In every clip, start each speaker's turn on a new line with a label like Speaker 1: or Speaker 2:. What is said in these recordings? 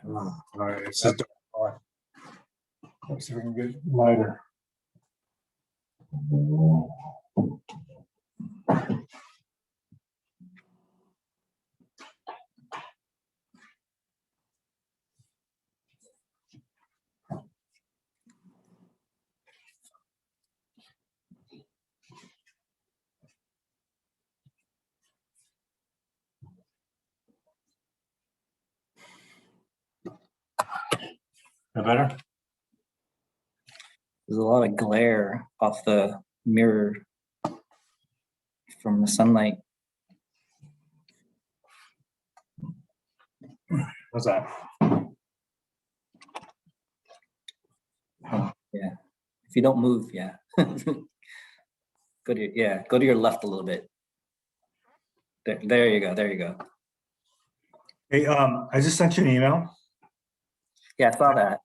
Speaker 1: All right, it's just dark. Let's see if we can get lighter. That better?
Speaker 2: There's a lot of glare off the mirror from the sunlight.
Speaker 1: What's that?
Speaker 2: Oh, yeah. If you don't move, yeah. Go to your left a little bit. There you go. There you go.
Speaker 1: Hey, I just sent you an email.
Speaker 2: Yeah, I saw that.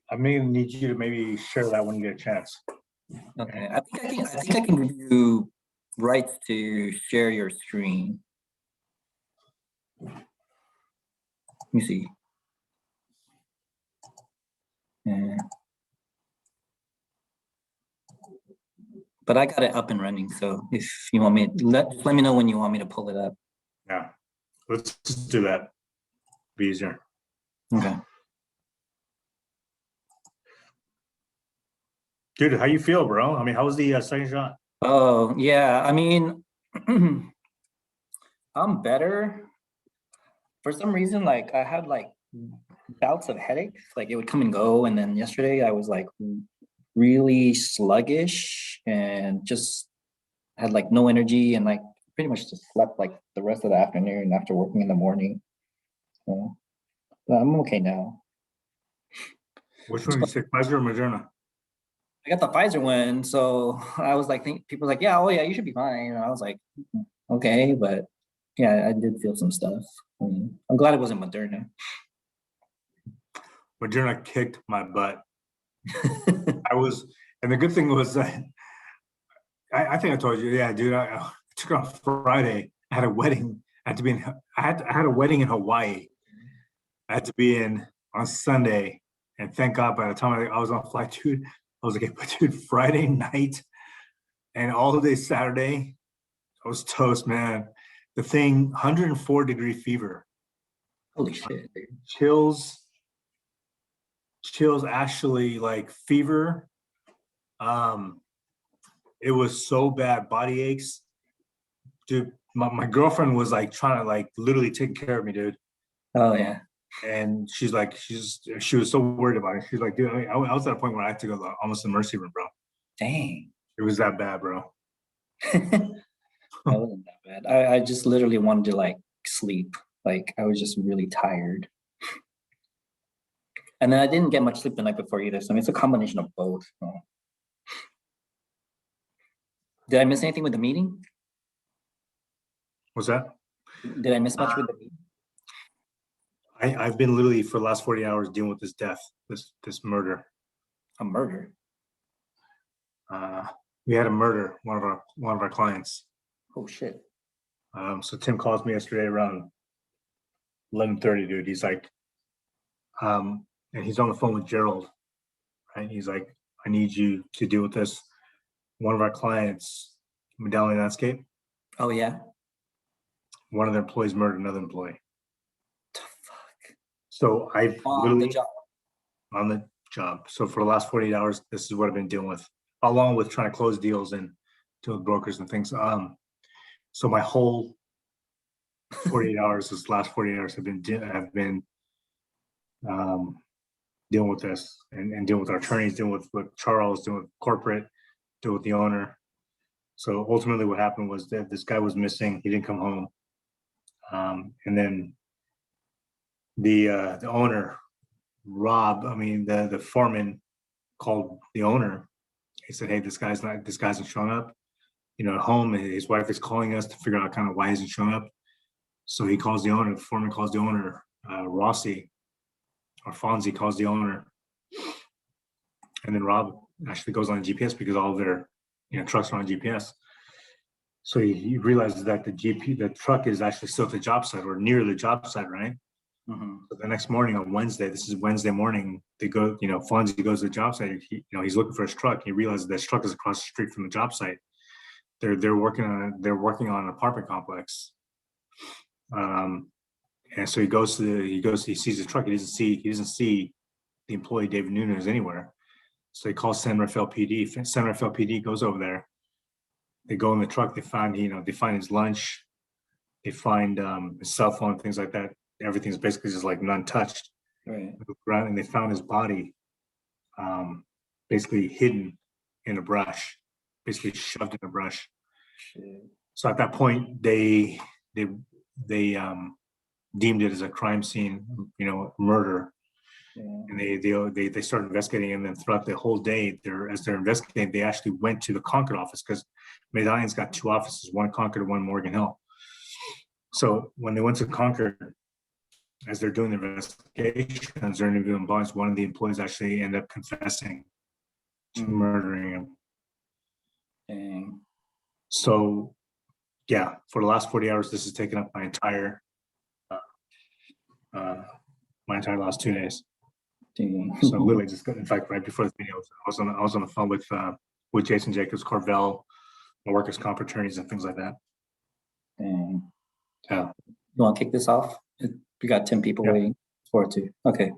Speaker 1: I may need you to maybe share that when you get a chance.
Speaker 2: Okay. I think I can give you rights to share your screen. Let me see. Yeah. But I got it up and running, so if you want me, let me know when you want me to pull it up.
Speaker 1: Yeah, let's just do that. Be easier.
Speaker 2: Okay.
Speaker 1: Dude, how you feel, bro? I mean, how was the second shot?
Speaker 2: Oh, yeah. I mean, I'm better. For some reason, like I had like bouts of headaches, like it would come and go. And then yesterday I was like really sluggish and just had like no energy and like pretty much just slept like the rest of the afternoon after working in the morning. So but I'm okay now.
Speaker 1: Which one did you take, Pfizer or Moderna?
Speaker 2: I got the Pfizer one, so I was like, people were like, yeah, oh yeah, you should be fine. And I was like, okay, but yeah, I did feel some stuff. I mean, I'm glad it wasn't Moderna.
Speaker 1: Moderna kicked my butt. And the good thing was that I think I told you, yeah, dude. I took it on Friday. I had a wedding. I had a wedding in Hawaii. I had to be in on Sunday, and thank God by the time I was on flight, dude, I was like, but dude, Friday night and all day Saturday, I was toast, man. The thing, 104-degree fever.
Speaker 2: Holy shit.
Speaker 1: Chills, actually, like fever. It was so bad, body aches. Dude, my girlfriend was like trying to like literally take care of me, dude.
Speaker 2: Oh yeah.
Speaker 1: And she's like, she was so worried about it. She's like, dude, I was at a point where I had to go to almost the emergency room, bro.
Speaker 2: Dang.
Speaker 1: It was that bad, bro.
Speaker 2: That wasn't that bad. I just literally wanted to like sleep. Like I was just really tired. And then I didn't get much sleep the night before either. So I mean, it's a combination of both. So. Did I miss anything with the meeting?
Speaker 1: What's that?
Speaker 2: Did I miss much with the meeting?
Speaker 1: I've been literally for the last 40 hours dealing with this death, this murder.
Speaker 2: A murder?
Speaker 1: We had a murder, one of our clients.
Speaker 2: Oh shit.
Speaker 1: So Tim calls me yesterday around 11:30, dude. He's like, and he's on the phone with Gerald, right? He's like, I need you to deal with this. One of our clients, Medallion Landscape.
Speaker 2: Oh yeah.
Speaker 1: One of their employees murdered another employee.
Speaker 2: The fuck?
Speaker 1: So I've
Speaker 2: On the job.
Speaker 1: On the job. So for the last 48 hours, this is what I've been dealing with, along with trying to close deals and deal with brokers and things. So my whole 48 hours, this last 48 hours have been dealing with this and dealing with our attorneys, dealing with Charles, dealing with corporate, dealing with the owner. So ultimately what happened was that this guy was missing. He didn't come home. And then the owner, Rob, I mean, the foreman called the owner. He said, hey, this guy's not showing up, at home. His wife is calling us to figure out kind of why he's not showing up. So he calls the owner, the foreman calls the owner, Rossi, or Fonzie calls the owner. And then Rob actually goes on GPS because all of their trucks are on GPS. So he realizes that the truck is actually still at the job site or near the job site, right? So the next morning on Wednesday, this is Wednesday morning, they go, Fonzie goes to the job site. He's looking for his truck. He realizes that his truck is across the street from the job site. They're working on an apartment complex. And so he sees the truck. He doesn't see the employee David Nunez anywhere. So he calls San Rafael PD. San Rafael PD goes over there. They go in the truck. They find his lunch. They find his cell phone, things like that. Everything's basically just like untouched.
Speaker 2: Right.
Speaker 1: And they found his body, basically hidden in a brush, basically shoved in the brush.
Speaker 2: Shit.
Speaker 1: So at that point, they deemed it as a crime scene, murder. Yeah. And they started investigating, and then throughout the whole day, as they're investigating, they actually went to the Concord office, because Medallion's got two offices, one Concord and one Morgan Hill. So when they went to Concord, as they're doing the investigations, they're interviewing bonds, one of the employees actually ended up confessing to murdering him.
Speaker 2: Dang.
Speaker 1: So yeah, for the last 40 hours, this has taken up my entire last 2 days.
Speaker 2: Dang.
Speaker 1: So literally just got, in fact, right before the video, I was on the phone with Jason Jacobs, Carvel, my workers' comp attorneys, and things like that.
Speaker 2: Dang.
Speaker 1: Yeah.
Speaker 2: You want to kick this off? We got 10 people waiting for it to. Okay.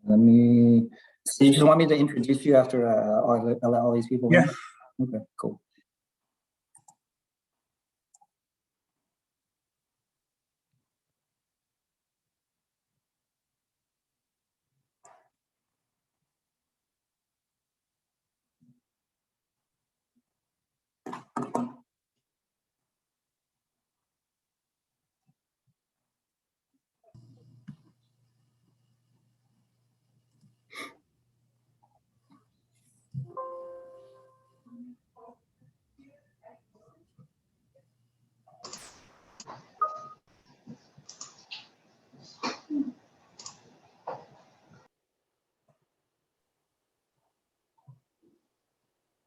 Speaker 2: Let me. So you just want me to introduce you after all these people?
Speaker 1: Yeah.
Speaker 2: Okay. Cool.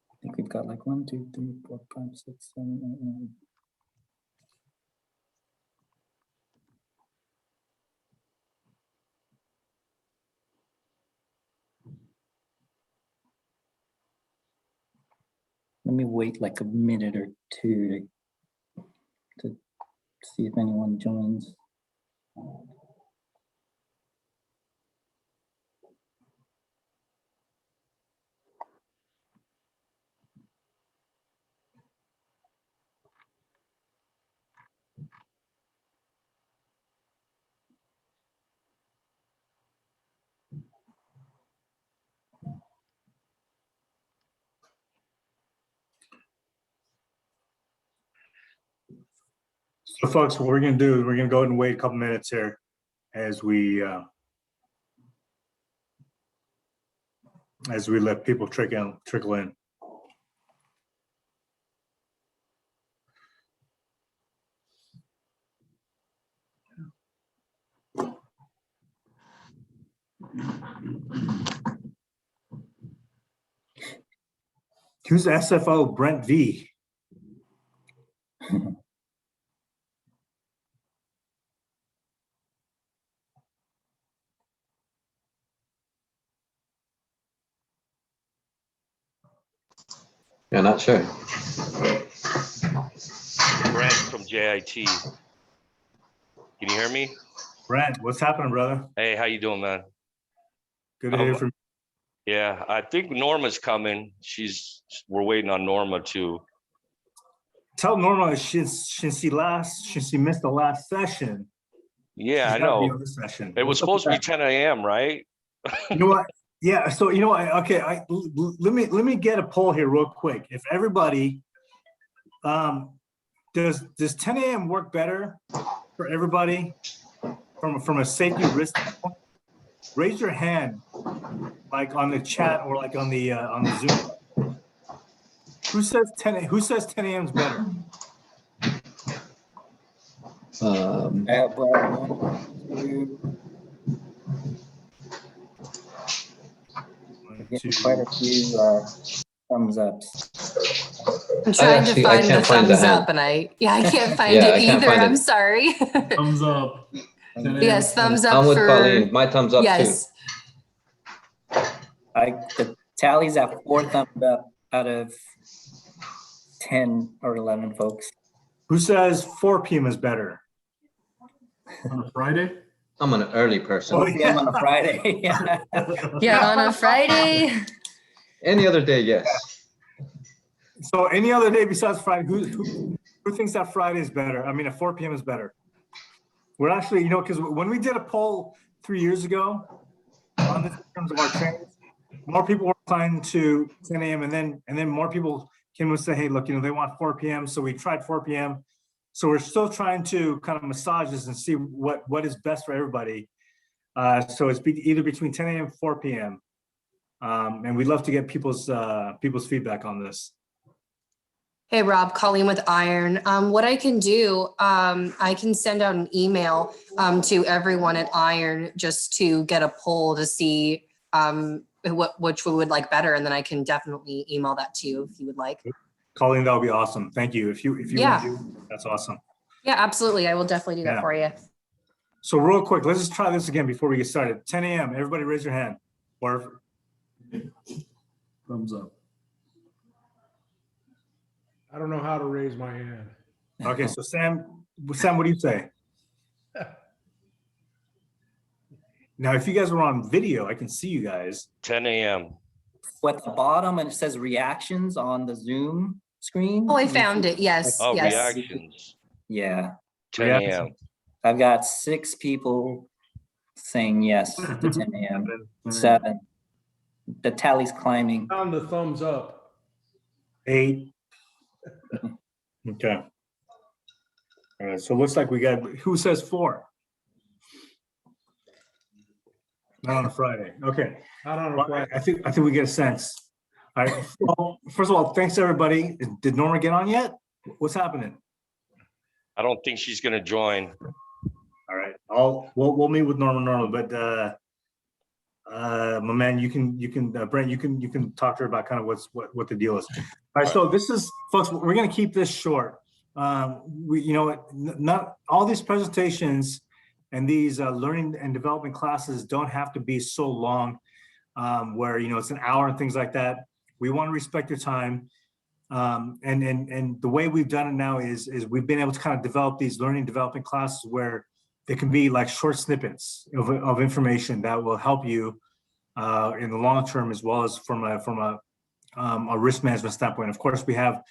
Speaker 2: I think we've got like 1, 2, 3, 4, 5, 6, 7, 8, 9. Let me wait like a minute or two to see if anyone joins.
Speaker 1: So folks, what we're going to do is we're going to go ahead and wait a couple minutes here as we let people trickle in. Who's SFO Brent V?
Speaker 3: Yeah, not sure.
Speaker 4: Brent from JIT. Can you hear me?
Speaker 1: Brent, what's happening, brother?
Speaker 4: Hey, how you doing, man?
Speaker 1: Good to hear from you.
Speaker 4: Yeah, I think Norma's coming. We're waiting on Norma too.
Speaker 1: Tell Norma since she missed the last session.
Speaker 4: Yeah, I know. It was supposed to be 10 a.m., right?
Speaker 1: You know what? Yeah. So you know what? Okay. Let me get a poll here real quick. If everybody, does 10 a.m. work better for everybody from a safety risk standpoint? Raise your hand, like on the chat or like on the Zoom. Who says 10 a.m. is better?
Speaker 2: Quite a few thumbs ups?
Speaker 5: I'm trying to
Speaker 3: actually- I
Speaker 5: find the
Speaker 3: can't find the
Speaker 5: thumbs
Speaker 3: hand.
Speaker 5: up and I can't find
Speaker 3: Yeah,
Speaker 5: it
Speaker 3: I can't
Speaker 5: either.
Speaker 3: find
Speaker 5: I'm
Speaker 3: it.
Speaker 5: sorry.
Speaker 6: Thumbs up. 10 a.m.
Speaker 5: Yes, thumbs up
Speaker 3: I'm with
Speaker 5: for,
Speaker 3: Colleen. My thumbs up
Speaker 5: yes.
Speaker 2: The tally's at 4 thumbs up out of 10 or 11 folks.
Speaker 1: Who says 4 p.m. is better?
Speaker 6: On a Friday?
Speaker 3: too. I'm an early person.
Speaker 2: 4 p.m. on a Friday. Yeah.
Speaker 5: Yeah, on a Friday.
Speaker 3: Any other day, yes.
Speaker 1: So any other day besides Friday, who thinks that Friday is better? I mean, at 4 p.m. is better. We're actually, you know, because when we did a poll 3 years ago on this in terms of our trains, more people were inclined to 10 a.m. and then more people came and say, hey, look, you know, they want 4 p.m. So we tried 4 p.m. So we're still trying to kind of massage this and see what is best for everybody. So it's either between 10 a.m. and 4 p.m. And we'd love to get people's feedback on this.
Speaker 5: Hey, Rob, Colleen with Iron. What I can do, I can send out an email to everyone at Iron just to get a poll to see which we would like better. And then I can definitely email that to you if you would like.
Speaker 1: Colleen, that would be awesome. Thank you. If you
Speaker 5: Yeah.
Speaker 1: want to, that's awesome.
Speaker 5: Yeah, absolutely. I will definitely do that
Speaker 1: Yeah.
Speaker 5: for you.
Speaker 1: So real quick, let's just try this again before we get started. 10 a.m. Everybody raise your hand. Or
Speaker 6: Thumbs up. I don't know how to raise my hand.
Speaker 1: okay, so Sam, what do you say? Now, if you guys were on video, I can see you guys.
Speaker 4: 10 a.m.
Speaker 2: At the bottom, and it says reactions on the Zoom screen.
Speaker 5: Oh, I found it. Yes,
Speaker 4: Oh,
Speaker 5: yes.
Speaker 4: reactions.
Speaker 2: Yeah,
Speaker 4: 10 a.m.
Speaker 2: I've got 6 people saying yes to 10 a.m. 7. The tally's climbing.
Speaker 6: Found the thumbs up.
Speaker 1: 8. Okay. All right, so it looks like we got, who says 4? Not on a Friday. Okay.
Speaker 6: Not on a
Speaker 1: Well,
Speaker 6: Friday.
Speaker 1: I think we get a sense. All right. Well, first of all, thanks everybody. Did Norma get on yet? What's happening?
Speaker 4: I don't think she's going to join.
Speaker 1: All right. We'll meet with Norma, but my man, you can Brent, you can talk to her about kind of what the deal is. All right. So this is, folks, we're going to keep this short. You know, not all these presentations and these learning and development classes don't have to be so long, where, you know, it's an hour and things like that. We want to respect your time. And the way we've done it now is we've been able to kind of develop these learning development classes where they can be like short snippets of information that will help you in the long term, as well as from a risk management standpoint. Of course, we have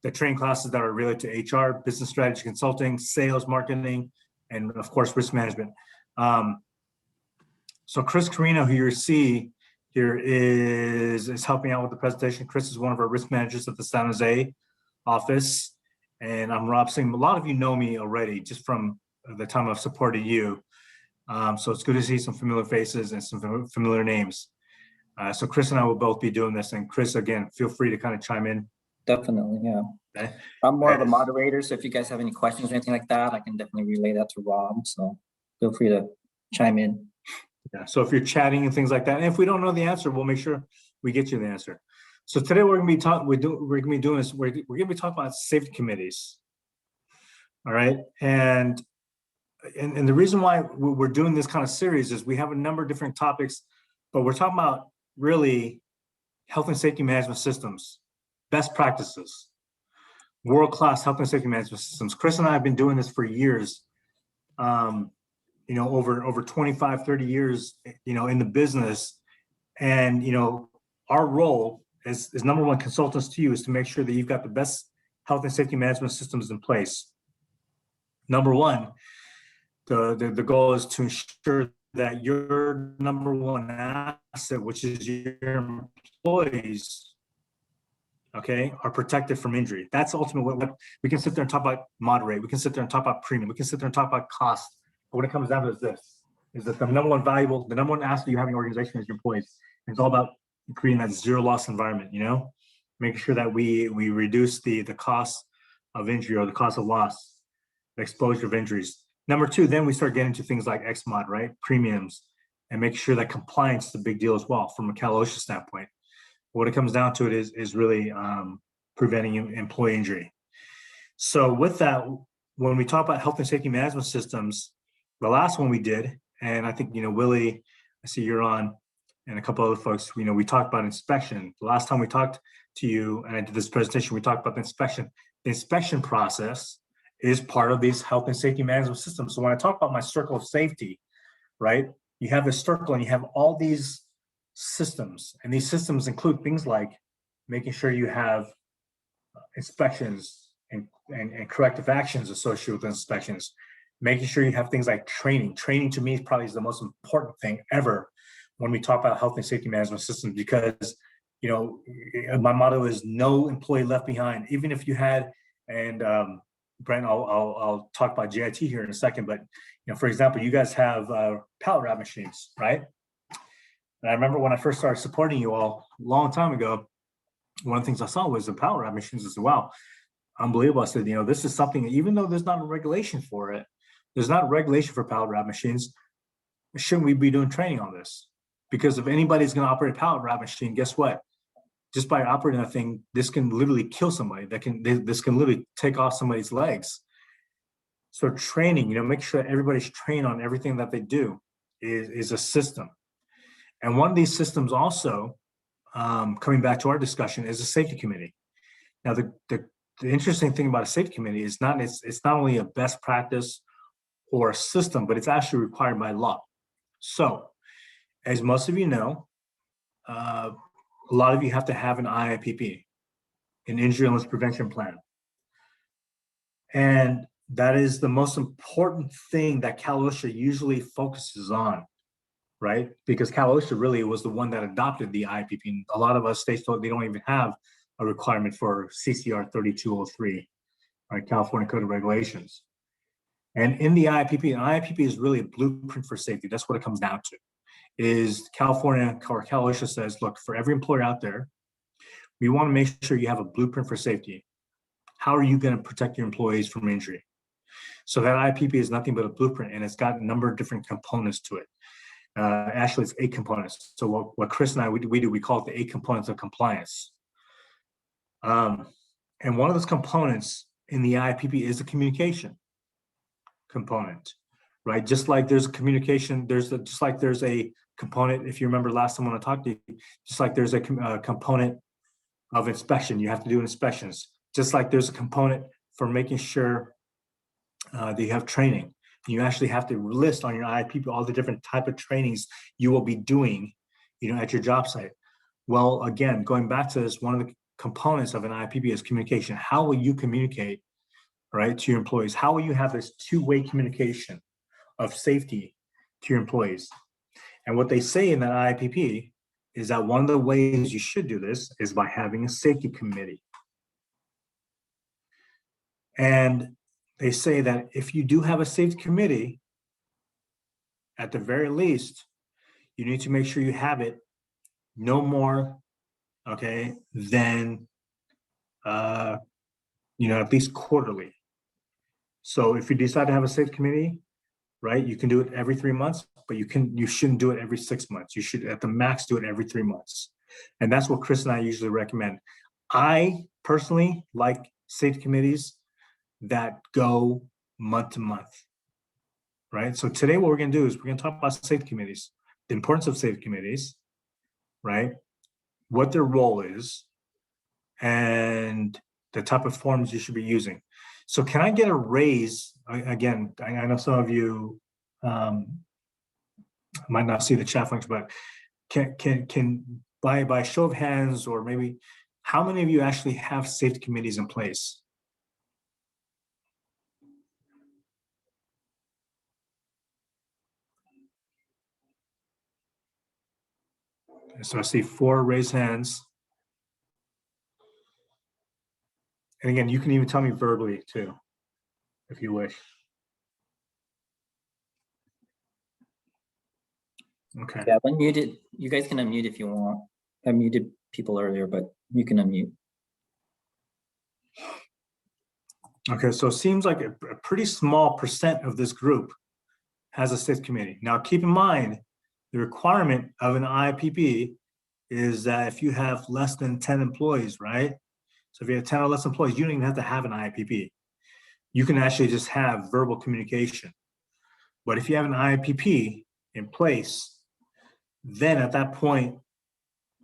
Speaker 1: the training classes that are related to HR, business strategy consulting, sales, marketing, and of course, risk management. So Chris Carino, who you see here, is helping out with the presentation. Chris is one of our risk managers at the San Jose office. And I'm Rob Singh. A lot of you know me already just from the time I've supported you. So it's good to see some familiar faces and some familiar names. So Chris and I will both be doing this. And Chris, again, feel free to kind of chime in.
Speaker 2: Definitely, yeah.
Speaker 1: Okay.
Speaker 2: I'm more of a moderator, so if you guys have any questions or anything like that, I can definitely relay that to Rob. So feel free to chime in.
Speaker 1: Yeah. So if you're chatting and things like that, and if we don't know the answer, we'll make sure we get you the answer. So today we're going to be talking. We're going to be doing this. We're going to be talking about safety committees. All right, and the reason why we're doing this kind of series is we have a number of different topics, but we're talking about really health and safety management systems, best practices, world-class health and safety management systems. Chris and I have been doing this for years, you know, over 25, 30 years, you know, in the business. And, you know, our role as number one consultants to you is to make sure that you've got the best health and safety management systems in place. Number one, the goal is to ensure that your number one asset, which is your employees, okay, are protected from injury. That's ultimately what we can sit there and talk about moderate. We can sit there and talk about premium. We can sit there and talk about cost. But when it comes down to this, is that the number one asset you have in your organization is your employees. It's all about creating that zero loss environment, you know, making sure that we reduce the cost of injury or the cost of loss, the exposure of injuries. Number two, then we start getting into things like XMOD, right? Premiums, and making sure that compliance is a big deal as well from a Cal OSHA standpoint. What it comes down to is really preventing employee injury. So with that, when we talk about health and safety management systems, the last one we did, and I think, Willie, I see you're on, and a couple other folks, we talked about inspection. The last time we talked to you and I did this presentation, we talked about the inspection. The inspection process is part of these health and safety management systems. So when I talk about my circle of safety, right, you have this circle and you have all these systems, and these systems include things like making sure you have inspections and corrective actions associated with inspections, making sure you have things like training. Training to me probably is the most important thing ever when we talk about health and safety management systems, because my motto is no employee left behind. Even if you had, and Brent, I'll talk about JIT here in a second, but for example, you guys have pallet wrap machines, right? And I remember when I first started supporting you all a long time ago, one of the things I saw was the pallet wrap machines. I said, wow, unbelievable. I said, this is something, even though there's not a regulation for it, there's not a regulation for pallet wrap machines, shouldn't we be doing training on this? Because if anybody's going to operate a pallet wrap machine, guess what? Just by operating that thing, this can literally kill somebody. This can literally take off somebody's legs. So training, make sure that everybody's trained on everything that they do is a system. And one of these systems also, coming back to our discussion, is a safety committee. Now, the interesting thing about a safety committee is it's not only a best practice or a system, but it's actually required by law. So, as most of you know, a lot of you have to have an IIPP, an injury illness prevention plan. And that is the most important thing that Cal OSHA usually focuses on, right? Because Cal OSHA really was the one that adopted the IIPP. A lot of us states they don't even have a requirement for CCR 3203, right? California Code of Regulations. And in the IIPP, an IIPP is really a blueprint for safety. That's what it comes down to. Is California or Cal OSHA says, look, for every employer out there, we want to make sure you have a blueprint for safety. How are you going to protect your employees from injury? So that IIPP is nothing but a blueprint, and it's got a number of different components to it. Actually, it's 8 components. So what Chris and I, we call it the 8 components of compliance. And one of those components in the IIPP is the communication component, right? Just like there's a communication, just like there's a component, if you remember last time when I talked to you, just like there's a component of inspection, you have to do inspections. Just like there's a component for making sure that you have training. You actually have to list on your IIPP all the different type of trainings you will be doing, at your job site. Well, again, going back to this, one of the components of an IIPP is communication. How will you communicate, right, to your employees? How will you have this two-way communication of safety to your employees? And what they say in that IIPP is that one of the ways you should do this is by having a safety committee. And they say that if you do have a safety committee, at the very least, you need to make sure you have it no more, okay, than, at least quarterly. So if you decide to have a safety committee, right, you can do it every 3 months, but you shouldn't do it every 6 months. You should at the max do it every 3 months. And that's what Chris and I usually recommend. I personally like safety committees that go month to month, right? So today what we're going to do is we're going to talk about safety committees, the importance of safety committees, right? What their role is, and the type of forms you should be using. So can I get a raise? Again, I know some of you might not see the chat links, but can by show of hands, or maybe how many of you actually have safety committees in place? So I see 4 raised hands. And again, you can even tell me verbally too, if you wish. Okay.
Speaker 2: Yeah, when muted, you guys can unmute if you want. I muted people earlier, but you can unmute.
Speaker 1: Okay, so it seems like a pretty small percent of this group has a safety committee. Now, keep in mind, the requirement of an IIPP is that if you have less than 10 employees, right? So if you have 10 or less employees, you don't even have to have an IPP. You can actually just have verbal communication. But if you have an IPP in place, then at that point,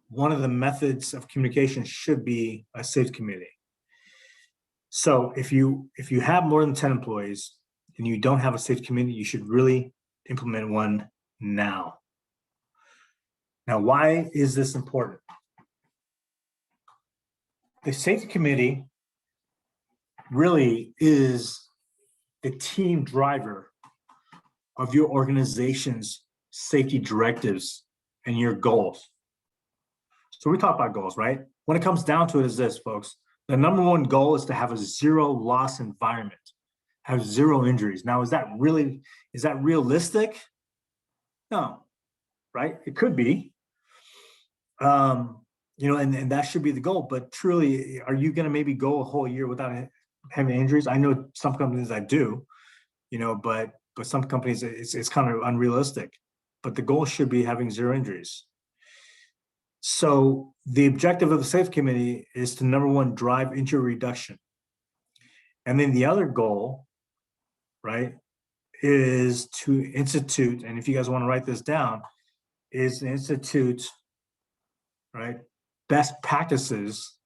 Speaker 1: one of the methods of communication should be a safety committee. So if you have more than 10 employees and you don't have a safety committee, you should really implement one now. Now, why is this important? The safety committee really is the team driver of your organization's safety directives and your goals. So we talk about goals, right? When it comes down to it is this, folks, the number one goal is to have a zero loss environment, have zero injuries. Now, is that realistic? No, right? It could be. And that should be the goal, but truly, are you going to maybe go a whole year without having injuries? I know some companies that do, but some companies it's kind of unrealistic, but the goal should be having zero injuries. So the objective of the safety committee is to, number one, drive injury reduction. And then the other goal, right, is to institute, and if you guys want to write this down, is institute, right, best practices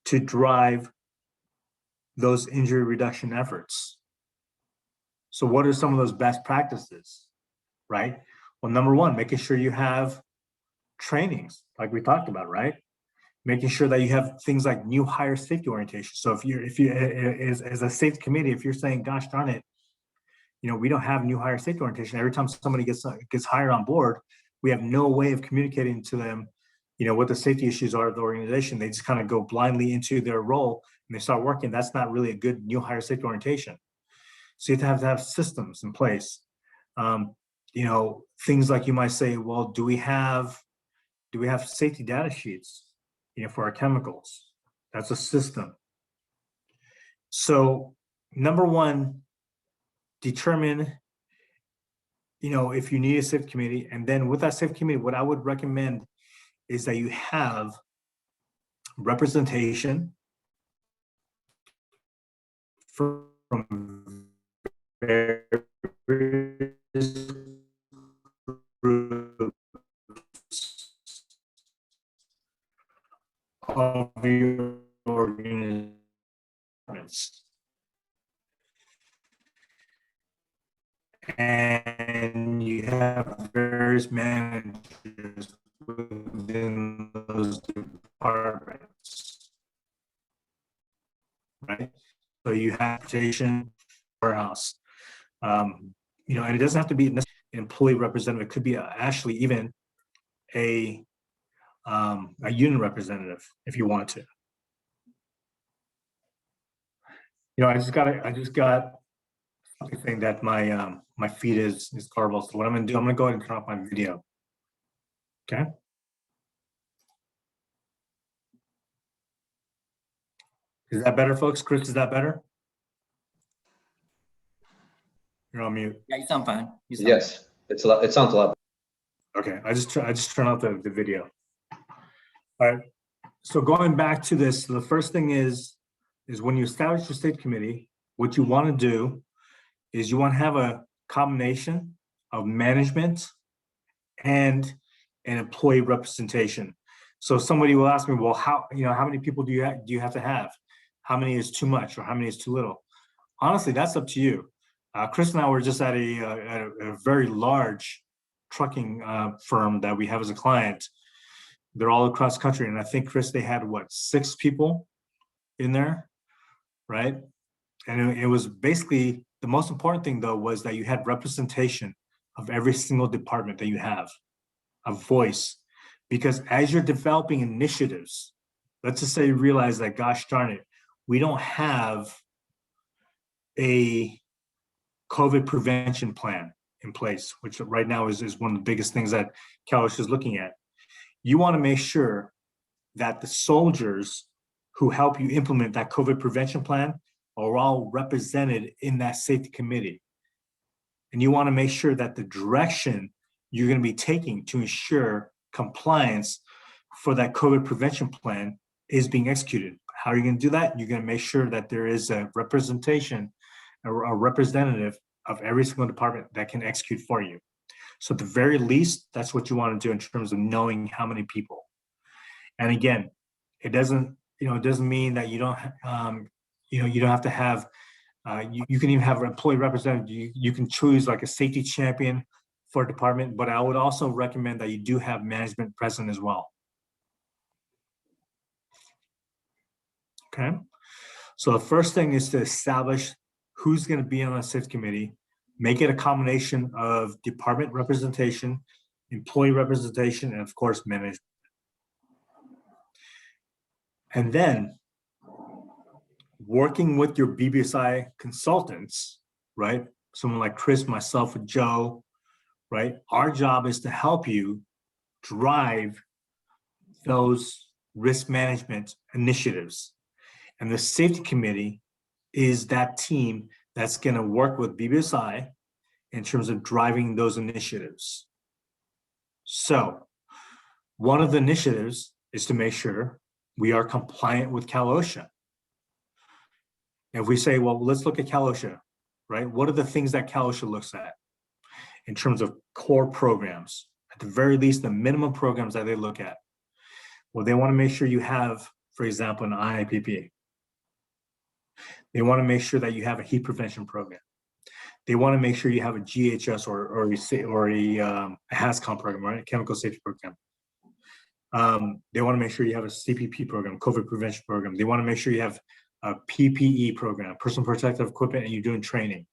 Speaker 1: to drive those injury reduction efforts. So what are some of those best practices, right? Well, number one, making sure you have trainings like we talked about, right? Making sure that you have things like new hire safety orientation. So if you as a safety committee, if you're saying, gosh darn it, we don't have new hire safety orientation, every time somebody gets hired on board, we have no way of communicating to them, what the safety issues are of the organization. They just kind of go blindly into their role and they start working. That's not really a good new hire safety orientation. So you have to have systems in place. Things like you might say, well, do we have safety data sheets, for our chemicals? That's a system. So number one, determine, if you need a safety committee. And then with that safety committee, what I would recommend is that you have representation from various groups of your organizations. And you have various managers within those departments, right? So you have transportation, warehouse, and it doesn't have to be an employee representative. It could be actually even a union representative if you wanted to. I just got something that my feed is horrible. So what I'm gonna do, I'm gonna go ahead and turn off my video. Okay. Is that better, folks? Chris, is that better? You're on mute.
Speaker 2: Yeah, you sound fine. You sound
Speaker 3: Yes, it sounds a lot.
Speaker 1: Okay, I just turned off the video. All right. So going back to this, the first thing is when you establish your state committee, what you want to do is you want to have a combination of management and an employee representation. So somebody will ask me, well, how many people do you have to have? How many is too much or how many is too little? Honestly, that's up to you. Chris and I were just at a very large trucking firm that we have as a client. They're all across the country. And I think, Chris, they had 6 people in there, right? And it was basically, the most important thing though was that you had representation of every single department that you have, a voice. Because as you're developing initiatives, let's just say you realize that, gosh darn it, we don't have a COVID prevention plan in place, which right now is one of the biggest things that Cal OSHA is looking at. You want to make sure that the soldiers who help you implement that COVID prevention plan are all represented in that safety committee. And you want to make sure that the direction you're going to be taking to ensure compliance for that COVID prevention plan is being executed. How are you going to do that? You're going to make sure that there is a representation or a representative of every single department that can execute for you. So at the very least, that's what you want to do in terms of knowing how many people. And again, it doesn't mean that you don't, you don't have to have, you can even have an employee representative. You can choose like a safety champion for a department, but I would also recommend that you do have management present as well. Okay. So the first thing is to establish who's going to be on the safety committee, make it a combination of department representation, employee representation, and of course, management. And then working with your BBSI consultants, right? Someone like Chris, myself, and Joe, right? Our job is to help you drive those risk management initiatives. And the safety committee is that team that's going to work with BBSI in terms of driving those initiatives. So one of the initiatives is to make sure we are compliant with Cal OSHA. If we say, well, let's look at Cal OSHA, right? What are the things that Cal OSHA looks at in terms of core programs? At the very least, the minimum programs that they look at. Well, they want to make sure you have, for example, an IIPP. They want to make sure that you have a heat prevention program. They want to make sure you have a GHS or a HAZCOM program, right? A chemical safety program. They want to make sure you have a CPP program, COVID prevention program. They want to make sure you have a PPE program, personal protective equipment, and you're doing training.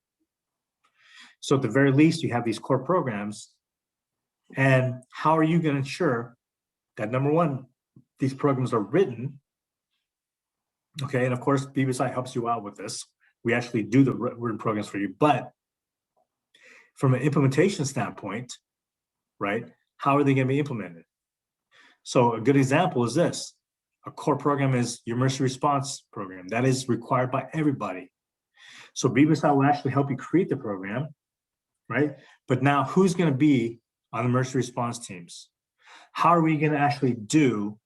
Speaker 1: So at the very least, you have these core programs. And how are you going to ensure that, number one, these programs are written? Okay, and of course, BBSI helps you out with this. We actually do the written programs for you. But from an implementation standpoint, right, how are they going to be implemented? So a good example is this. A core program is your emergency response program. That is required by everybody. So BBSI will actually help you create the program, right? But now who's going to be on emergency response teams? How are we going to actually do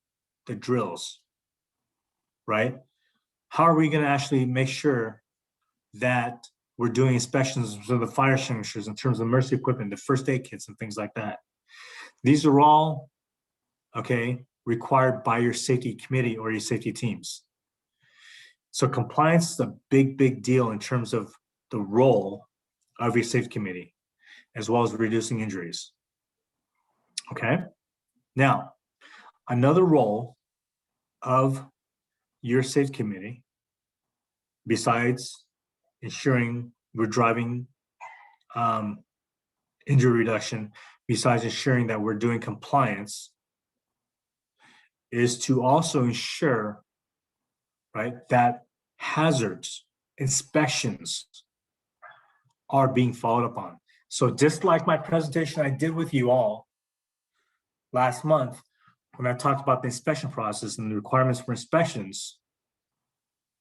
Speaker 1: the drills, right? How are we going to actually make sure that we're doing inspections of the fire extinguishers in terms of emergency equipment, the first aid kits and things like that? These are all, okay, required by your safety committee or your safety teams. So compliance is a big, big deal in terms of the role of your safety committee, as well as reducing injuries. Okay. Now, another role of your safety committee, besides ensuring we're driving injury reduction, besides ensuring that we're doing compliance, is to also ensure, right, that hazards, inspections are being followed upon. So just like my presentation I did with you all last month, when I talked about the inspection process and the requirements for inspections,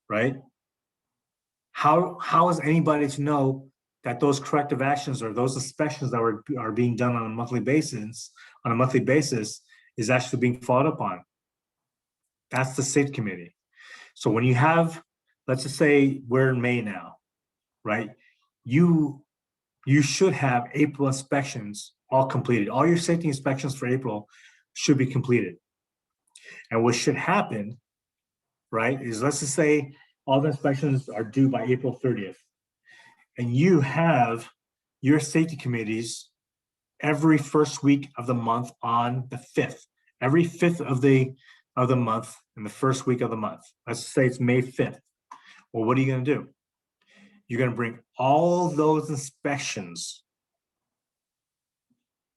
Speaker 1: right? How is anybody to know that those corrective actions or those inspections that are being done on a monthly basis is actually being followed up on? That's the safety committee. So when you have, let's just say we're in May now, right? You should have April inspections all completed. All your safety inspections for April should be completed. And what should happen, right, is let's just say all the inspections are due by April 30th. And you have your safety committees every first week of the month on the 5th. Every 5th of the month in the first week of the month. Let's say it's May 5th. Well, what are you going to do? You're going to bring all those inspections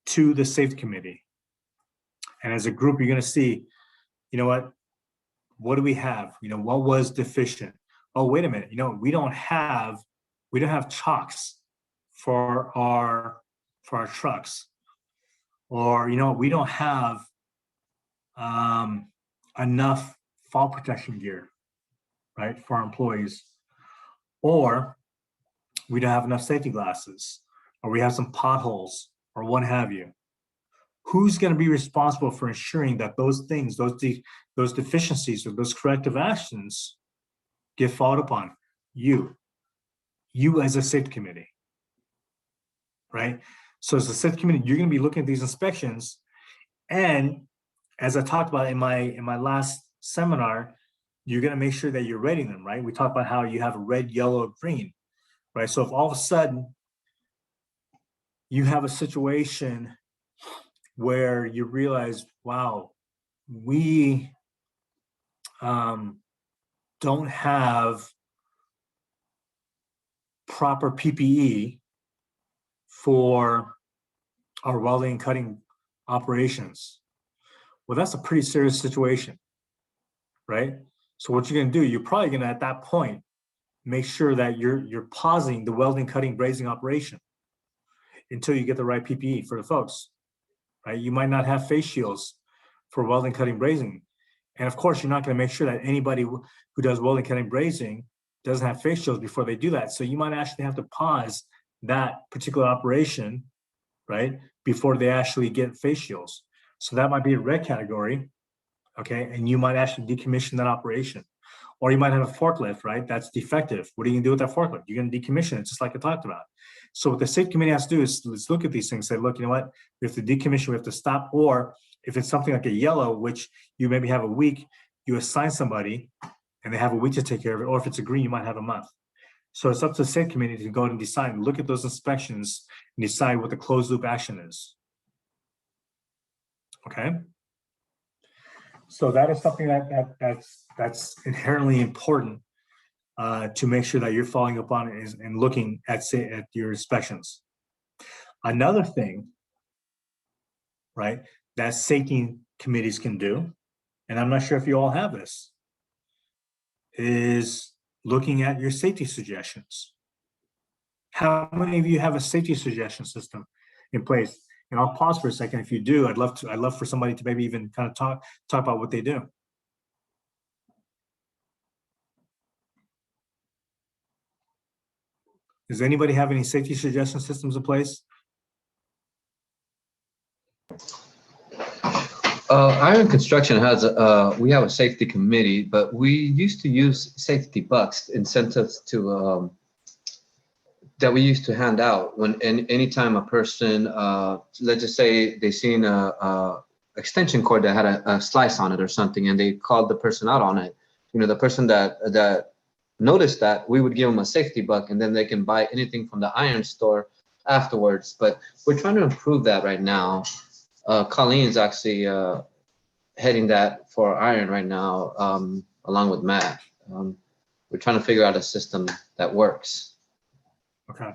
Speaker 1: to the safety committee. And as a group, you're going to see, you know what do we have? You know, what was deficient? Oh, wait a minute. You know, we don't have chocks for our trucks. Or, you know, we don't have enough fall protection gear, right, for our employees. Or we don't have enough safety glasses, or we have some potholes, or what have you. who's going to be responsible for ensuring that those things, those deficiencies or those corrective actions get followed upon? You as a safety committee, right? So as a safety committee, you're going to be looking at these inspections, and as I talked about in my last seminar, you're going to make sure that you're rating them, right? We talked about how you have a red, yellow, green, right? So if all of a sudden you have a situation where you realize, wow, we don't have proper PPE for our welding and cutting operations. Well, that's a pretty serious situation, right? So what you're gonna do, you're probably gonna, at that point, make sure that you're pausing the welding, cutting, brazing operation until you get the right PPE for the folks, right? You might not have face shields for welding, cutting, brazing. And of course, you're not gonna make sure that anybody who does welding, cutting, brazing doesn't have face shields before they do that. So you might actually have to pause that particular operation, right, before they actually get face shields. So that might be a red category, okay? And you might actually decommission that operation. Or you might have a forklift, right? That's defective. What are you gonna do with that forklift? You're gonna decommission it, just like I talked about. So what the safety committee has to do is let's look at these things, say, look, you know what? We have to decommission, we have to stop. Or if it's something like a yellow, which you maybe have a week, you assign somebody and they have a week to take care of it. Or if it's a green, you might have a month. So it's up to the safety committee to go and decide, look at those inspections and decide what the closed loop action is. Okay. So that is something that's inherently important to make sure that you're following up on it and looking at your inspections. Another thing, right, that safety committees can do, and I'm not sure if you all have this, is looking at your safety suggestions. How many of you have a safety suggestion system in place? And I'll pause for a second. If you do, I'd love for somebody to maybe even kind of talk about what they do. Does anybody have any safety suggestion systems in place?
Speaker 3: Iron Construction has, we have a safety committee, but we used to use safety bucks, incentives to, that we used to hand out when anytime a person, let's just say they seen a extension cord that had a slice on it or something, and they called the person out on it. You know, the person that noticed that, we would give them a safety buck, and then they can buy anything from the iron store afterwards. But we're trying to improve that right now. Colleen's actually heading that for iron right now, along with Matt. We're trying to figure out a system that works.
Speaker 1: Okay.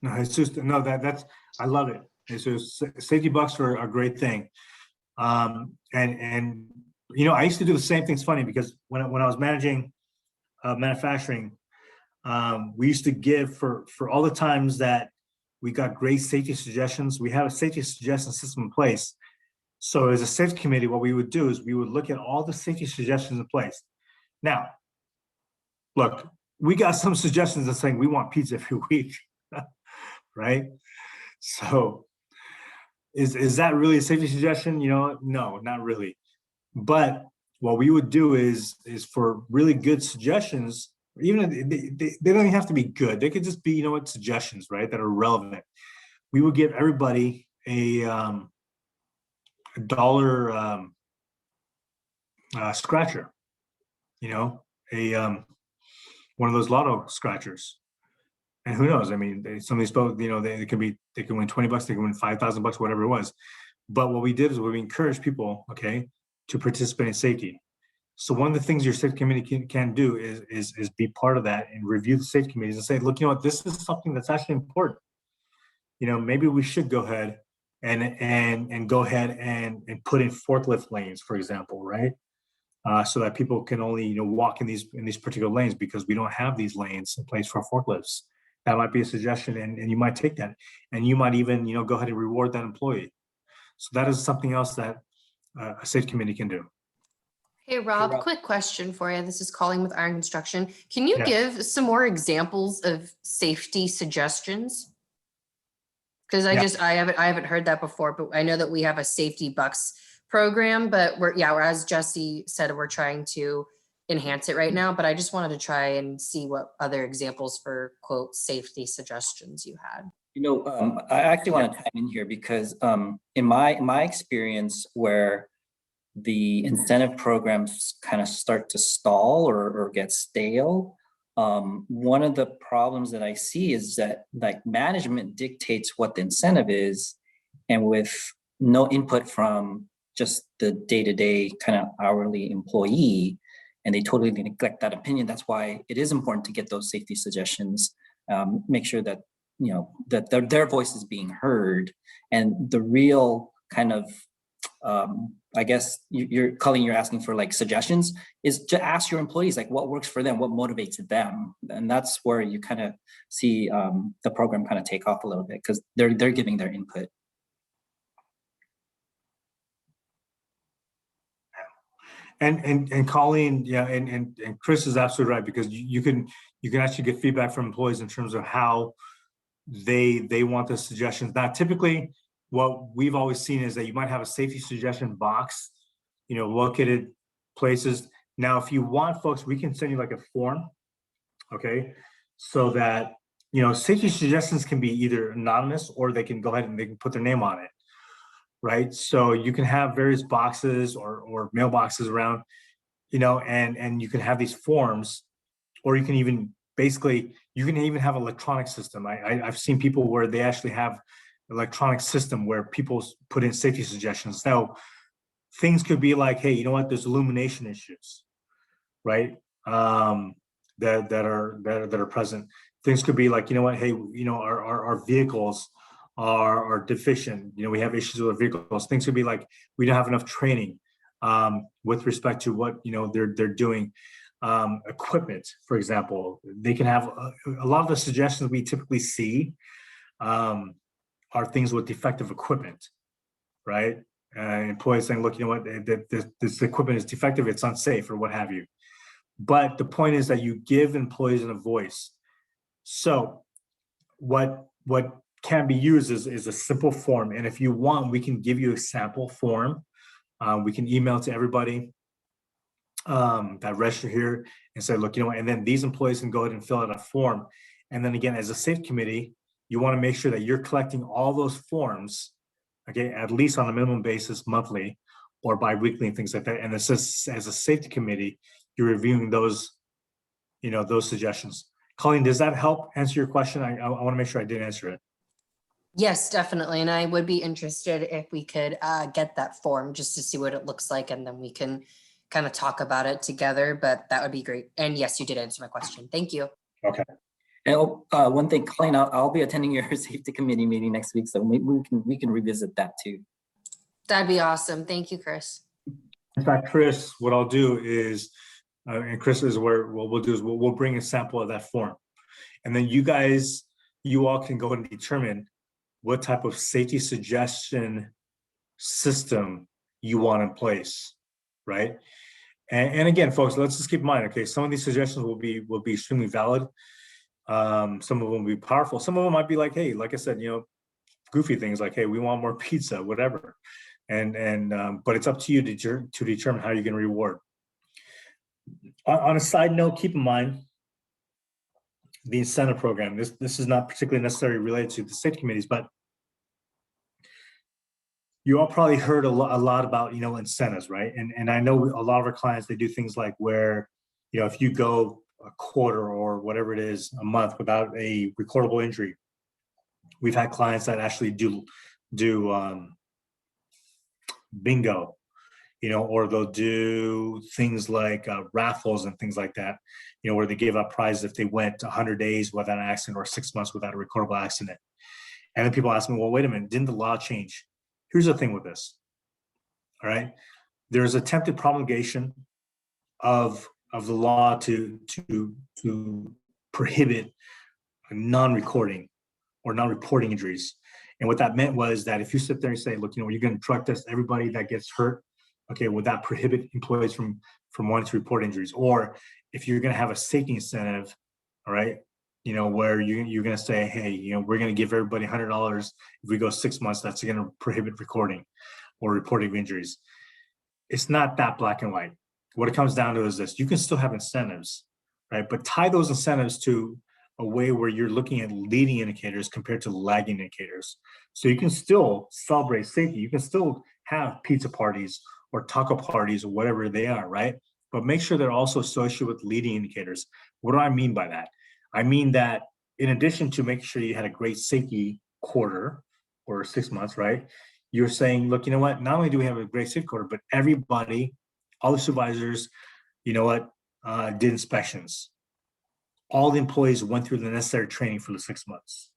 Speaker 1: No, it's just, no, that's, I love it. It's just, safety bucks are a great thing. And you know, I used to do the same thing. It's funny because when I was managing manufacturing, we used to give for all the times that we got great safety suggestions, we have a safety suggestion system in place. So as a safety committee, what we would do is we would look at all the safety suggestions in place. Now, look, we got some suggestions that saying we want pizza every week, right? So is that really a safety suggestion? You know, no, not really. But what we would do is for really good suggestions, even if they don't even have to be good. They could just be, you know what, suggestions, right, that are relevant. We would give everybody a dollar scratcher, you know, one of those lotto scratchers. And who knows? I mean, some of these folks, you know, they can win $20, they can win $5,000, whatever it was. But what we did is we encouraged people, okay, to participate in safety. So one of the things your safety committee can do is be part of that and review the safety committees and say, look, you know what, this is something that's actually important. You know, maybe we should go ahead and go ahead and put in forklift lanes, for example, right? So that people can only, you know, walk in these particular lanes because we don't have these lanes in place for forklifts. That might be a suggestion, and you might take that, and you might even, you know, go ahead and reward that employee. So that is something else that a safety committee can do.
Speaker 5: Hey, Rob, quick question for you. This is Colleen with Iron Construction. Can you
Speaker 1: Yeah.
Speaker 5: give some more examples of safety suggestions? Because
Speaker 1: Yeah.
Speaker 5: I haven't heard that before, but I know that we have a safety bucks program, but we're, as Jesse said, we're trying to enhance it right now, but I just wanted to try and see what other examples for quote safety suggestions you had.
Speaker 2: I actually want to chime in here because in my experience where the incentive programs kind of start to stall or get stale, one of the problems that I see is that like management dictates what the incentive is, and with no input from just the day-to-day kind of hourly employee, and they totally neglect that opinion. That's why it is important to get those safety suggestions, make sure that that their voice is being heard, and the real kind of I guess you're asking for like suggestions, is to ask your employees like what works for them, what motivates them, and that's where you kind of see the program kind of take off a little bit because they're giving their input.
Speaker 1: And Colleen, yeah, and Chris is absolutely right, because you can actually get feedback from employees in terms of how they want the suggestions. Now, typically, what we've always seen is that you might have a safety suggestion box, located places. Now, if you want, folks, we can send you like a form, okay, so that safety suggestions can be either anonymous or they can go ahead and they can put their name on it. Right. So you can have various boxes or mailboxes around, and you can have these forms, or you can even have an electronic system. I've seen people where they actually have electronic system where people put in safety suggestions. Now, things could be like, hey, you know what? There's illumination issues, right? That are present. Things could be like, you know what? Hey, our vehicles are deficient. We have issues with our vehicles. Things could be like we don't have enough training with respect to what they're doing. Equipment, for example, they can have a lot of the suggestions we typically see are things with defective equipment, right? Employees saying, look, you know what, this equipment is defective, it's unsafe, or what have you. But the point is that you give employees a voice. So what can be used is a simple form. And if you want, we can give you a sample form. We can email to everybody that register here and say, look, and then these employees can go ahead and fill out a form. And then again, as a safety committee, you want to make sure that you're collecting all those forms, okay, at least on a minimum basis, monthly or bi-weekly and things like that. And it says, as a safety committee, you're reviewing those, those suggestions. Colleen, does that help answer your question? I want to make sure I did answer it.
Speaker 5: Yes, definitely. And I would be interested if we could get that form just to see what it looks like, and then we can kind of talk about it together, but that would be great. And yes, you did answer my question. Thank you.
Speaker 1: Okay.
Speaker 2: And one thing, Colleen, I'll be attending your safety committee meeting next week, so maybe we can revisit that too.
Speaker 5: That'd be awesome. Thank you, Chris.
Speaker 1: In fact, Chris, what I'll do is, and Chris is where what we'll do is we'll bring a sample of that form, and then you all can go and determine what type of safety suggestion system you want in place, right? And again, folks, let's just keep in mind, okay, some of these suggestions will be extremely valid. Some of them will be powerful. Some of them might be like, hey, like I said, goofy things like, hey, we want more pizza, whatever. But it's up to you to determine how you're going to reward. On a side note, keep in mind the incentive program. This is not particularly necessarily related to the safety committees, but you all probably heard a lot about incentives, right? And I know a lot of our clients, they do things like where if you go a quarter or whatever it is, a month without a recordable injury, we've had clients that actually do bingo, or they'll do things like raffles and things like that, where they give up prizes if they went 100 days without an accident or 6 months without a recordable accident. And then people ask me, well, wait a minute, didn't the law change? Here's the thing with this, all right? There's attempted promulgation of the law to prohibit non-recording or non-reporting injuries. And what that meant was that if you sit there and say, look, you're going to drug test everybody that gets hurt, okay, would that prohibit employees from wanting to report injuries? Or if you're going to have a safety incentive, all right, where you're going to say, hey, we're going to give everybody $100. If we go 6 months, that's going to prohibit recording or reporting of injuries. It's not that black and white. What it comes down to is this: you can still have incentives, right? But tie those incentives to a way where you're looking at leading indicators compared to lagging indicators. So you can still celebrate safety. You can still have pizza parties or taco parties or whatever they are, right? But make sure they're also associated with leading indicators. What do I mean by that? I mean that in addition to making sure you had a great safety quarter or 6 months, right? You're saying, look, you know what? Not only do we have a great safety quarter, but everybody, all the supervisors, did inspections. All the employees went through the necessary training for the 6 months,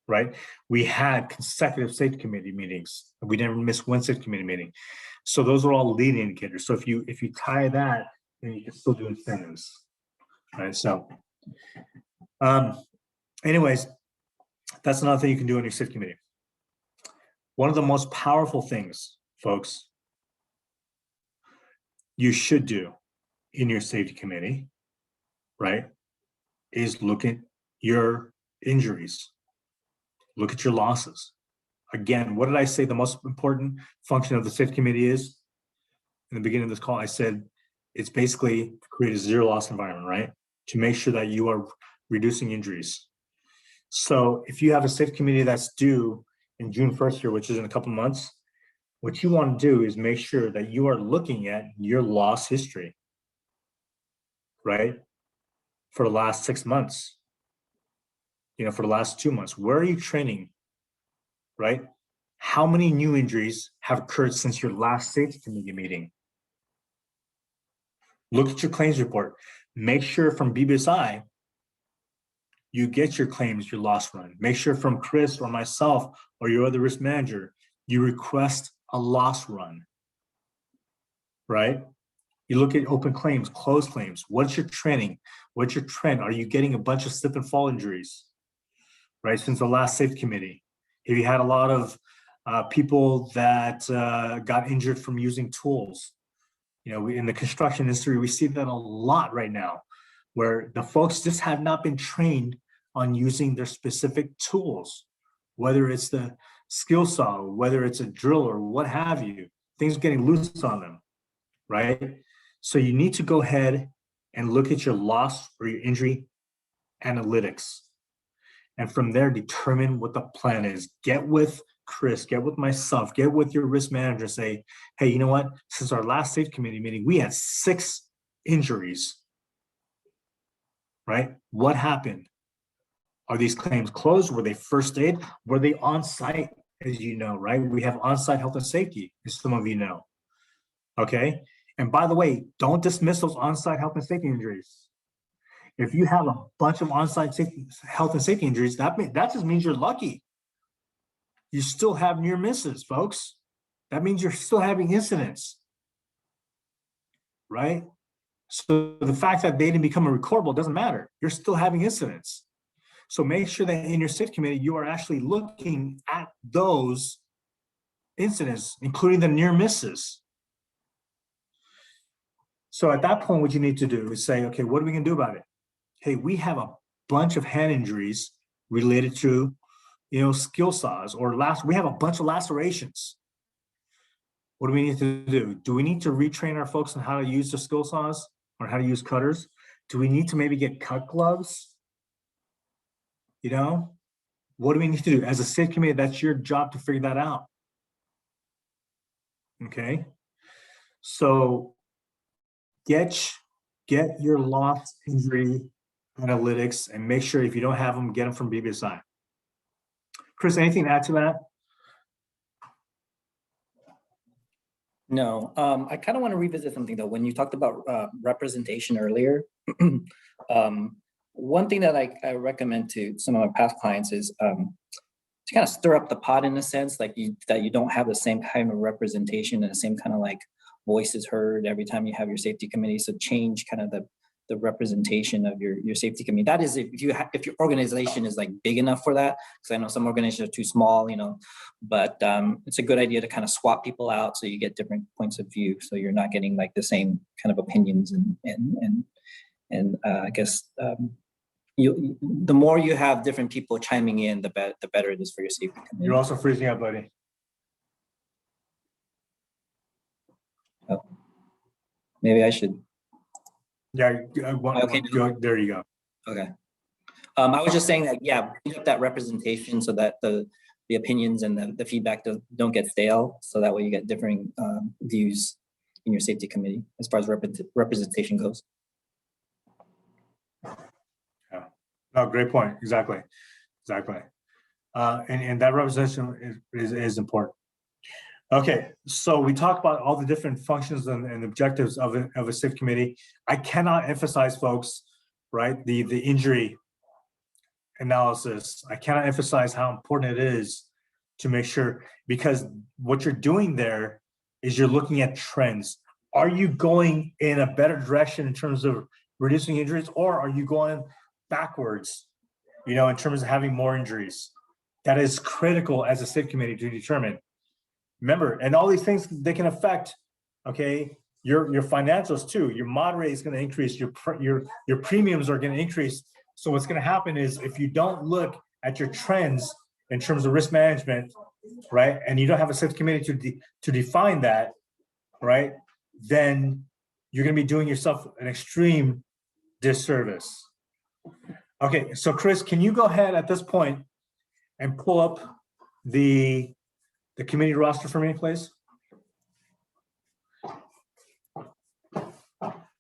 Speaker 1: right? We had consecutive safety committee meetings. We never missed one safety committee meeting. So those are all leading indicators. So if you tie that, then you can still do incentives, right? So anyways, that's another thing you can do on your safety committee. One of the most powerful things, folks, you should do in your safety committee, right, is look at your injuries, look at your losses. Again, what did I say the most important function of the safety committee is? In the beginning of this call, I said it's basically to create a zero loss environment, right? To make sure that you are reducing injuries. So if you have a safety committee that's due in June 1st here, which is in a couple months, what you want to do is make sure that you are looking at your loss history, right? For the last 6 months, for the last 2 months, where are you training, right? How many new injuries have occurred since your last safety committee meeting? Look at your claims report. Make sure from BBSI, you get your claims, your loss run. Make sure from Chris or myself or your other risk manager, you request a loss run, right? You look at open claims, closed claims. What's your training? What's your trend? Are you getting a bunch of slip and fall injuries, right? Since the last safety committee, have you had a lot of people that got injured from using tools? In the construction industry, we see that a lot right now, where the folks just have not been trained on using their specific tools, whether it's the skill saw, whether it's a drill or what have you. Things are getting loose on them, right? So you need to go ahead and look at your loss or your injury analytics. And from there, determine what the plan is. Get with Chris, get with myself, get with your risk manager, say, hey, you know what? Since our last safety committee meeting, we had 6 injuries, right? What happened? Are these claims closed? Were they first aid? Were they on site, as you know, right? We have on-site health and safety, as some of you know, okay? And by the way, don't dismiss those on-site health and safety injuries. If you have a bunch of on-site health and safety injuries, that just means you're lucky. You still have near misses, folks. That means you're still having incidents, right? So the fact that they didn't become a recordable doesn't matter. You're still having incidents. So make sure that in your safety committee, you are actually looking at those incidents, including the near misses. So at that point, what you need to do is say, okay, what are we gonna do about it? Hey, we have a bunch of hand injuries related to, skill saws or we have a bunch of lacerations. What do we need to do? Do we need to retrain our folks on how to use the skill saws or how to use cutters? Do we need to maybe get cut gloves? What do we need to do? As a safety committee, that's your job to figure that out. Okay. So get your loss injury analytics and make sure if you don't have them, get them from BBSI. Chris, anything to add to that?
Speaker 2: No, I kind of want to revisit something though. When you talked about representation earlier, one thing that I recommend to some of my past clients is to kind of stir up the pot in a sense, like that you don't have the same kind of representation and the same kind of like voices heard every time you have your safety committee. So change kind of the representation of your safety committee. That is if your organization is like big enough for that, because I know some organizations are too small, but it's a good idea to kind of swap people out so you get different points of view. So you're not getting like the same kind of opinions and I guess the more you have different people chiming in, the better it is for your safety committee.
Speaker 1: You're also freezing up, buddy.
Speaker 2: Maybe I should.
Speaker 1: Yeah,
Speaker 2: Okay.
Speaker 1: there you go.
Speaker 2: Okay. I was just saying that, yeah, bring up that representation so that the opinions and the feedback don't get stale. So that way you get differing views in your safety committee as far as representation goes.
Speaker 1: Yeah. No, great point. Exactly. And that representation is important. Okay, so we talked about all the different functions and objectives of a safety committee. I cannot emphasize, folks, right, the injury analysis. I cannot emphasize how important it is to make sure, because what you're doing there is you're looking at trends. Are you going in a better direction in terms of reducing injuries, or are you going backwards, in terms of having more injuries? That is critical as a safety committee to determine. Remember, and all these things, they can affect, okay, your financials too. Your mod rate is going to increase, your premiums are going to increase. So what's going to happen is, if you don't look at your trends in terms of risk management, right, and you don't have a safety committee to define that, right, then you're going to be doing yourself an extreme disservice. Okay, so Chris, can you go ahead at this point and pull up the committee roster for me, please?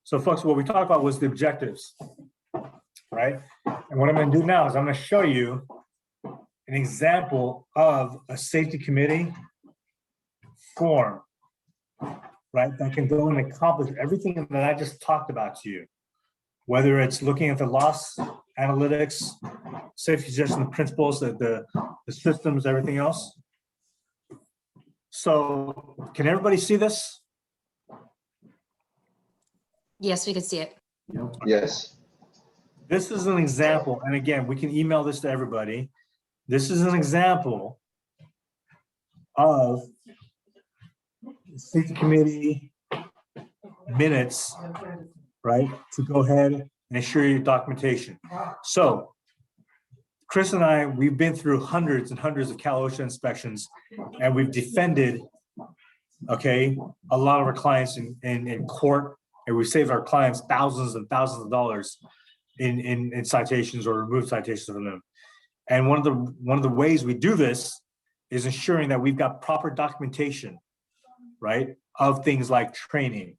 Speaker 1: So folks, what we talked about was the objectives, right? And what I'm going to do now is I'm going to show you an example of a safety committee form, right? That can go and accomplish everything that I just talked about to you, whether it's looking at the loss analytics, safety suggestion principles, the systems, everything else. So can everybody see this?
Speaker 5: Yes, we can see it.
Speaker 3: Yes.
Speaker 1: This is an example, and again, we can email this to everybody. This is an example of safety committee minutes, right? To go ahead and ensure your documentation. So Chris and I, we've been through hundreds and hundreds of Cal OSHA inspections, and we've defended, okay, a lot of our clients in court, and we've saved our clients thousands and thousands of dollars in citations or removed citations from them. And one of the ways we do this is ensuring that we've got proper documentation, right, of things like training.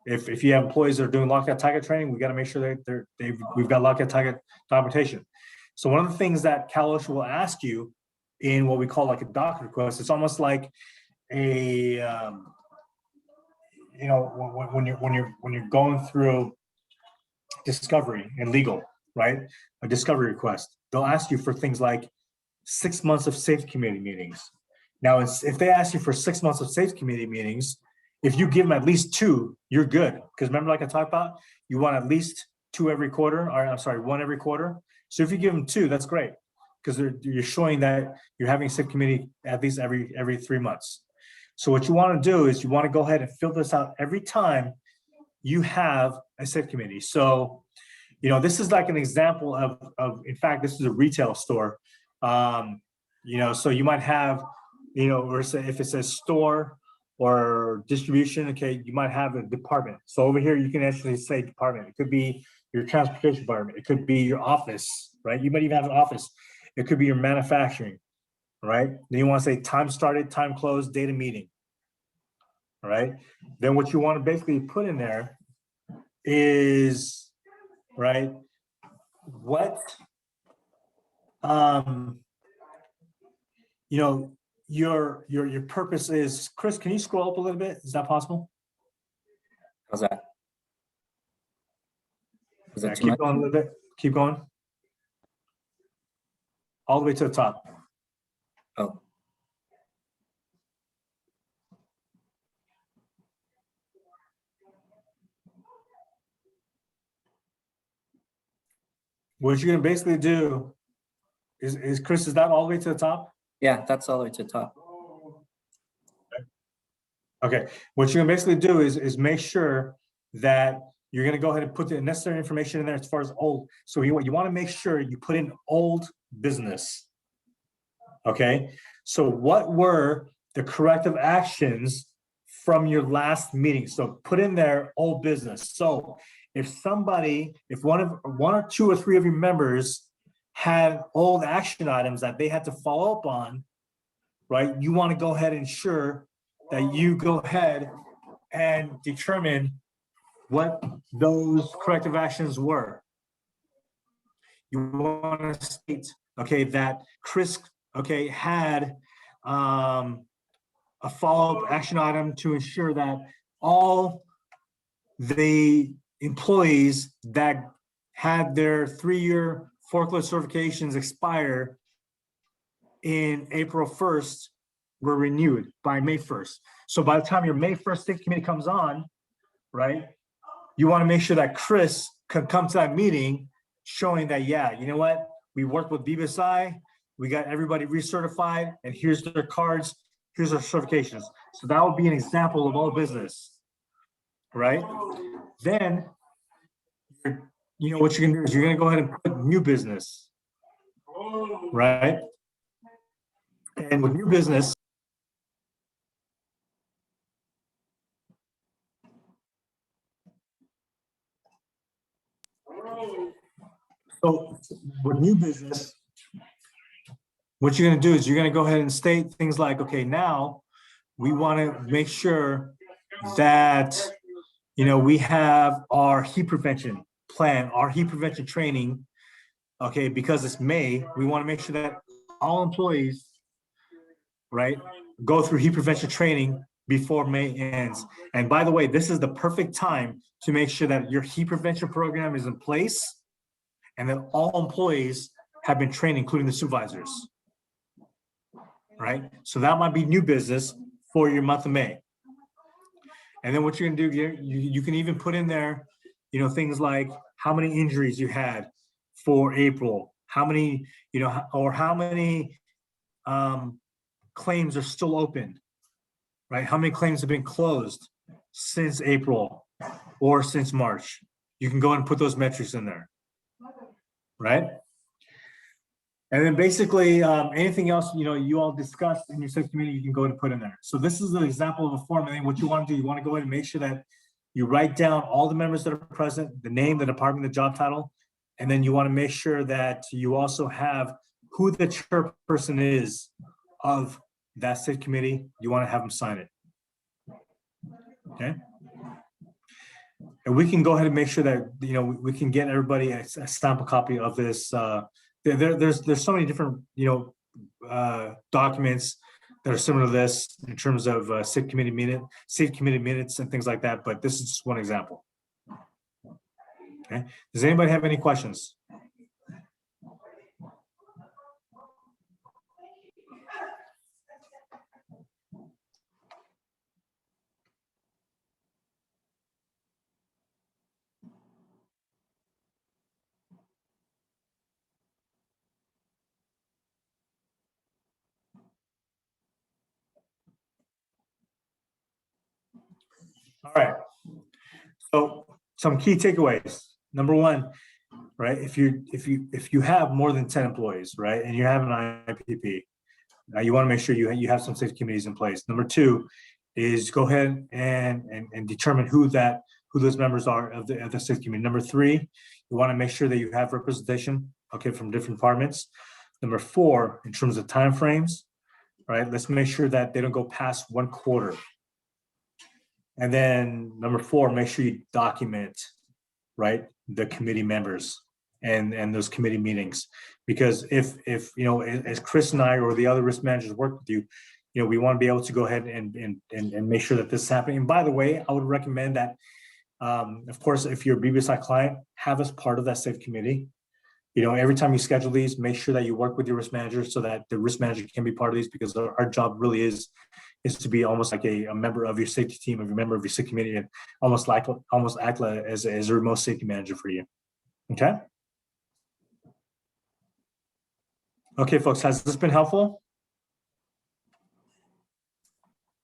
Speaker 1: If you have employees that are doing lockout tagout training, we got to make sure that we've got lockout tagout documentation. So one of the things that Cal OSHA will ask you in what we call like a doc request, it's almost like a when you're going through discovery and legal, right? A discovery request. They'll ask you for things like 6 months of safety committee meetings. Now, if they ask you for 6 months of safety committee meetings, if you give them at least 2, you're good. Because remember, like I talked about, you want at least 2 every quarter, or I'm sorry, 1 every quarter. So if you give them 2, that's great, because you're showing that you're having a safety committee at least every 3 months. So what you want to do is you want to go ahead and fill this out every time you have a safety committee. So, this is like an example of in fact, this is a retail store. So you might have, or if it says store or distribution, okay, you might have a department. So over here, you can actually say department. It could be your transportation department. It could be your office, right? You might even have an office. It could be your manufacturing, right? Then you want to say time started, time closed, date of meeting, all right? Then what you want to basically put in there is, right, what, your purpose is. Chris, can you scroll up a little bit? Is that possible?
Speaker 2: How's that? Is that too
Speaker 1: Keep
Speaker 2: much?
Speaker 1: going a little bit. Keep going. All the way to the top.
Speaker 2: Oh,
Speaker 1: What you're gonna basically do is Chris, is that all the way to the top?
Speaker 2: yeah, that's all the way to the top.
Speaker 1: Okay, what you're gonna basically do is make sure that you're gonna go ahead and put the necessary information in there as far as old. So you wanna make sure you put in old business. Okay, so what were the corrective actions from your last meeting? So put in there old business. So if one or two or three of your members had old action items that they had to follow up on, right? You want to go ahead and ensure that you go ahead and determine what those corrective actions were. You want to state, okay, that Chris, okay, had a follow-up action item to ensure that all the employees that had their 3-year forklift certifications expire in April 1st were renewed by May 1st. So by the time your May 1st safety committee comes on, right, you want to make sure that Chris can come to that meeting showing that, yeah, you know what, we worked with BBSI, we got everybody recertified, and here's their cards, here's their certifications. So that would be an example of all business, right? Then, you know what you're gonna do is you're gonna go ahead and put new business, right? And with new business, so with new business, what you're gonna do is you're gonna go ahead and state things like, okay, now we wanna make sure that, you know, we have our heat prevention plan, our heat prevention training. Okay, because it's May, we wanna make sure that all employees, right, go through heat prevention training before May ends. And by the way, this is the perfect time to make sure that your heat prevention program is in place and that all employees have been trained, including the supervisors, right? So that might be new business for your month of May. And then what you're gonna do, you can even put in there, you know, things like how many injuries you had for April, how many, you know, or how many claims are still open, right? How many claims have been closed since April or since March? You can go and put those metrics in there, right? And then basically anything else, you know, you all discussed in your subcommittee, you can go and put in there. So this is an example of a form. And then what you want to do, you want to go ahead and make sure that you write down all the members that are present, the name, the department, the job title, and then you want to make sure that you also have who the chairperson is of that state committee. You want to have them sign it. Okay. And we can go ahead and make sure that, you know, we can get everybody a sample copy of this. There's so many different, you know, documents that are similar to this in terms of state committee minutes and things like that. But this is just one example. Okay. Does anybody have any questions? All right. So some key takeaways. Number one, right? If you have more than 10 employees, right, and you have an IPP, you want to make sure you have some safety committees in place. Number two is go ahead and determine who those members are of the safety committee. Number three, you want to make sure that you have representation, okay, from different departments. Number four, in terms of timeframes, right? Let's make sure that they don't go past 1 quarter. And then number four, make sure you document, right, the committee members and those committee meetings. Because if you know, as Chris and I or the other risk managers work with you, you know, we want to be able to go ahead and make sure that this is happening. And by the way, I would recommend that, of course, if you're a BBSI client, have us part of that safe committee. You know, every time you schedule these, make sure that you work with your risk manager so that the risk manager can be part of these, because our job really is to be almost like a member of your safety team, of a member of your safety committee, and almost act as a remote safety manager for you. Okay. Okay, folks, has this been helpful?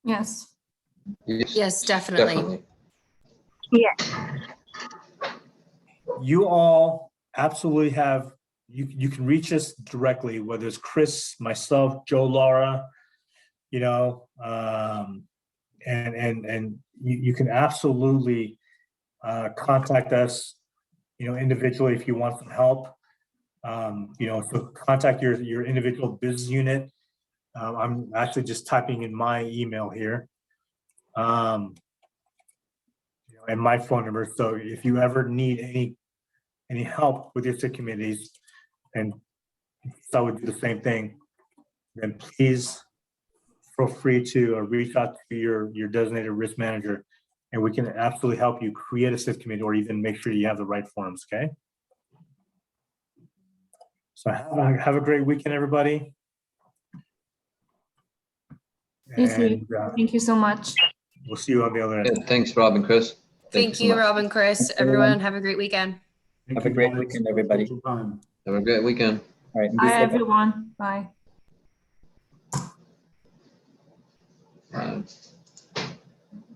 Speaker 5: Yes.
Speaker 3: Yes,
Speaker 5: Yes, definitely.
Speaker 3: definitely.
Speaker 7: Yeah.
Speaker 1: you all absolutely have, you can reach us directly, whether it's Chris, myself, Joe, Laura, you know, and you can absolutely contact us, you know, individually if you want some help. You know, so contact your individual business unit. I'm actually just typing in my email here. You know, and my phone number. So if you ever need any help with your SIT committees, and I would do the same thing, then please feel free to reach out to your designated risk manager, and we can absolutely help you create a SIT committee or even make sure you have the right forms, okay? So have a great weekend, everybody.
Speaker 7: You too.
Speaker 1: And
Speaker 7: Thank you so much.
Speaker 1: we'll see you on the other end.
Speaker 3: Yeah, thanks, Rob and Chris.
Speaker 5: Thank
Speaker 3: so
Speaker 5: you,
Speaker 3: much.
Speaker 5: Rob and Chris.
Speaker 2: Thanks, everyone.
Speaker 5: Everyone, have a great weekend.
Speaker 6: Thank
Speaker 2: Have a
Speaker 6: you,
Speaker 2: great
Speaker 6: guys.
Speaker 2: weekend, everybody.
Speaker 6: Take your time.
Speaker 3: Have a great weekend.
Speaker 2: All right. be
Speaker 7: Bye,
Speaker 2: safe.
Speaker 7: everyone. Bye.
Speaker 3: Bye.